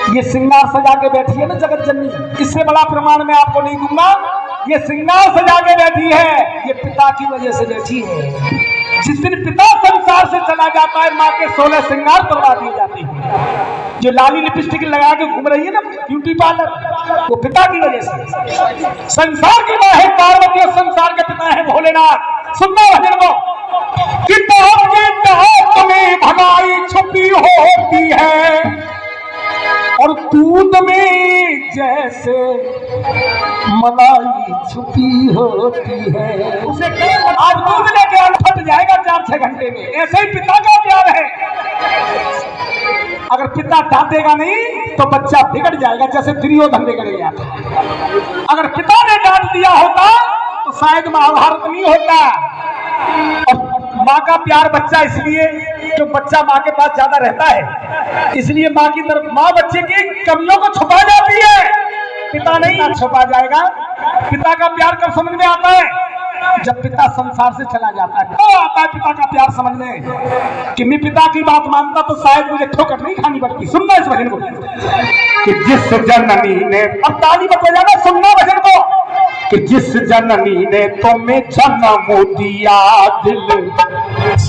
ये श्रृंगार सजा के बैठी है ना जगत जननी, इससे बड़ा प्रमाण मैं आपको नहीं दूंगा। ये श्रृंगार सजा के बैठी है, ये पिता की वजह से बैठी है। जिस दिन पिता संसार से चला जाता है, माँ के 16 श्रृंगार करवा दिए जाते हैं। जो लाली लिपस्टिक लगा के घूम रही है ना ब्यूटी पार्लर, वो पिता की वजह से। संसार की माँ है पार्वती और संसार के पिता है भोलेनाथ। सुनना भजन को, किताब के तहत में भलाई छुपी होती है और दूध में जैसे मलाई छुपी होती है। उसे आज दूध लेके फट जाएगा 4-6 घंटे में। ऐसे ही पिता का प्यार है। अगर पिता डांटेगा नहीं तो बच्चा बिगड़ जाएगा, जैसे दुर्योधन बिगड़ गया था। अगर पिता ने डांट दिया होता तो शायद महाभारत नहीं होता। और माँ का प्यार बच्चा इसलिए, जो बच्चा माँ के पास ज्यादा रहता है, इसलिए माँ की तरफ, माँ बच्चे की कमियों को छुपा जाती है, पिता नहीं छुपा जाएगा। पिता का प्यार कब समझ में आता है? जब पिता संसार से चला जाता है तो आता है पिता का प्यार समझ में, कि मैं पिता की बात मानता तो शायद मुझे ठोकर नहीं खानी पड़ती। सुनना इस भजन को, कि जिस जननी ने, अब ताली मत बजाना, सुनना भजन को, कि जिस जननी ने तुम्हें जन्म दिया दिल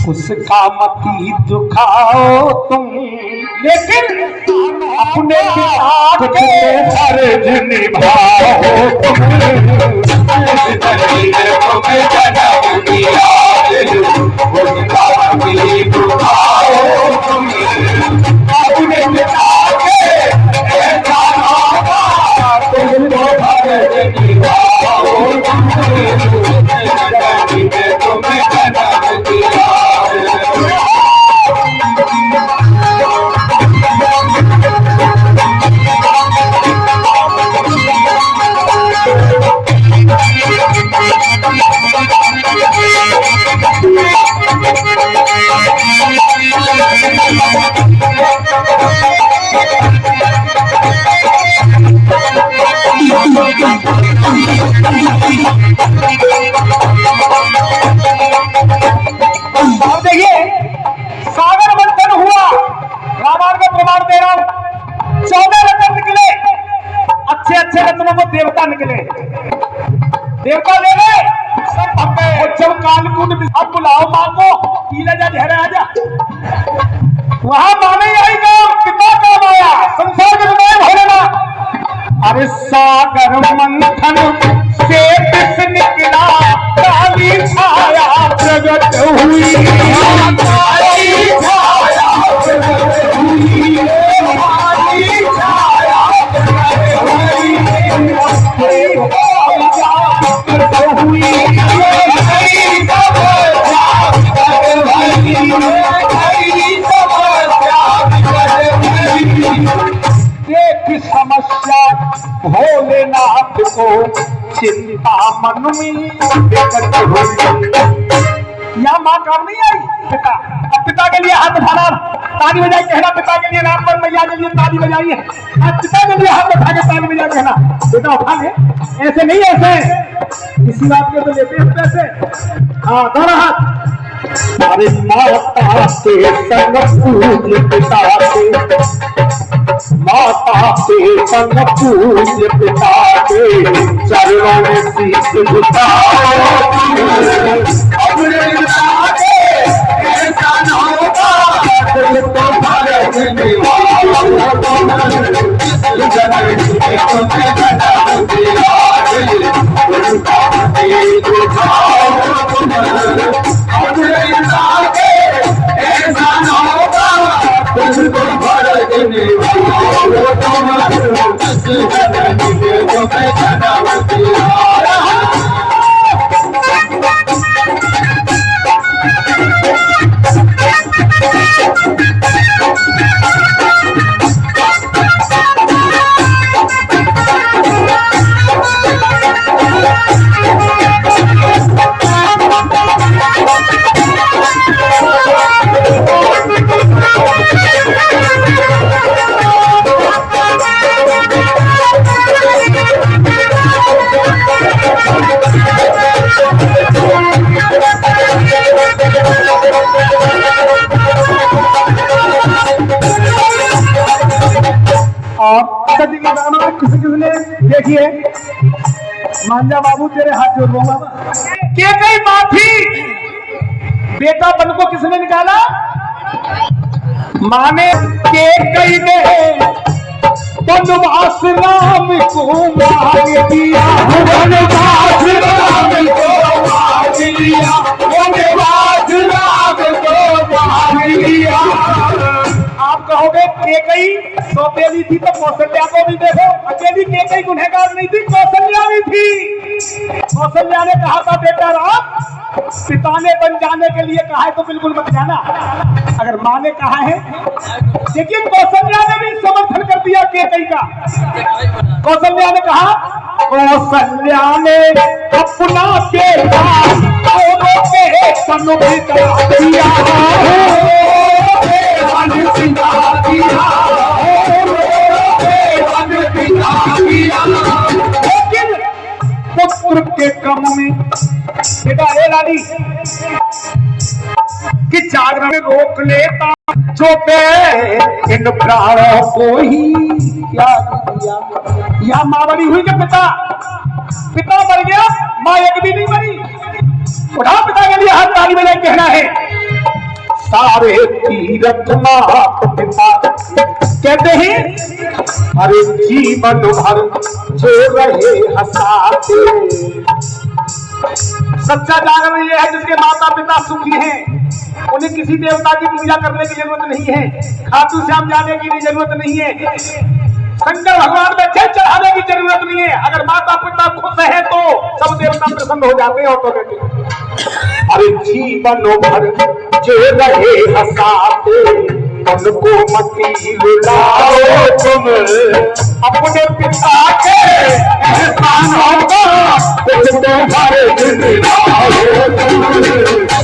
उसका मती दुखाओ तुम, लेकिन अपने पिता के फर्ज निभाओ तुम। देखिए सागर मंथन हुआ, रामायण का प्रमाण दे रहा हूं। 14 रत्न निकले, अच्छे अच्छे रत्नों को देवता निकले, देवता ले गए, सब भग गए। और जब कालकूट, अब बुलाओ माँ को, पीला जा झहरा आजा। वहां माने आई काम, पिता काम आया, संसार के विनायक भोलेनाथ। अरे सागर मंथन से विष निकला, काली छाया प्रगट हुई, काली छाया प्रगट हुई, काली छाया प्रगट हुई। समस्या भोलेनाथ को चिंता मन में प्रकट हुई। यहाँ माँ काम नहीं आई, पिता। अब पिता के लिए हाथ उठाना, ताली बजाई कहना, पिता के लिए नाम पर मैया के लिए ताली बजाई है। अब पिता के लिए हाथ उठा के ताली बजा कहना, बेटा उठा ले, ऐसे नहीं, ऐसे इसी बात के तो लेते हैं पैसे। हाँ, दोनों हाथ। अरे माता के संग पूज्य पिता के, माता के संग पूज्य पिता के चरणों में शीश झुकाओ। अपने पिता के ऐसा न होगा दिल तो भर और सदी के गाना में किसी ने देखिए मांझा बाबू तेरे हाथ जोड़ दूंगा के कई माफी बेटा बन को किसने निकाला माने के कई ने वनवास राम को मार दिया वनवास राम को मार दिया वनवास राम को मार दिया। आप कहोगे केकई सौतेली थी तो कौशल्या को भी देखो अकेली केकई गुनहगार नहीं थी कौशल्या भी थी। कौशल्या ने कहा था बेटा राम पिता ने बन जाने के लिए कहा है तो बिल्कुल मत जाना। अगर माँ ने कहा है लेकिन कौशल्या ने भी समर्थन कर दिया केकई का। कौशल्या ने कहा कौशल्या ने अपना बेटा दोनों के तनु भी करा दिया लेकिन पुत्र के कम में बेटा हे लाली कि जागरण रोक लेता जो पे इन प्राणों को ही त्याग दिया। यह मां बड़ी हुई कि पिता मर गया मां एक भी नहीं मरी। उठा पिता के लिए हाथ ताली में कहना है सारे तीरथ मात पिता कहते हैं अरे जीवन भर जो रहे हंसाते। सच्चा जागरण ये है जिसके माता पिता सुखी हैं उन्हें किसी देवता की पूजा करने की जरूरत नहीं है खाटू श्याम जाने की भी जरूरत नहीं है शंकर भगवान में जल चढ़ाने की जरूरत नहीं है। अगर माता पिता खुश है तो सब देवता प्रसन्न हो जाते हैं ऑटोमेटिक। अरे जीवन भर जो रहे हंसाते उनको मती रुलाओ तुम अपने पिता के एहसानों को तुम्हारे दिन लाओ तुम।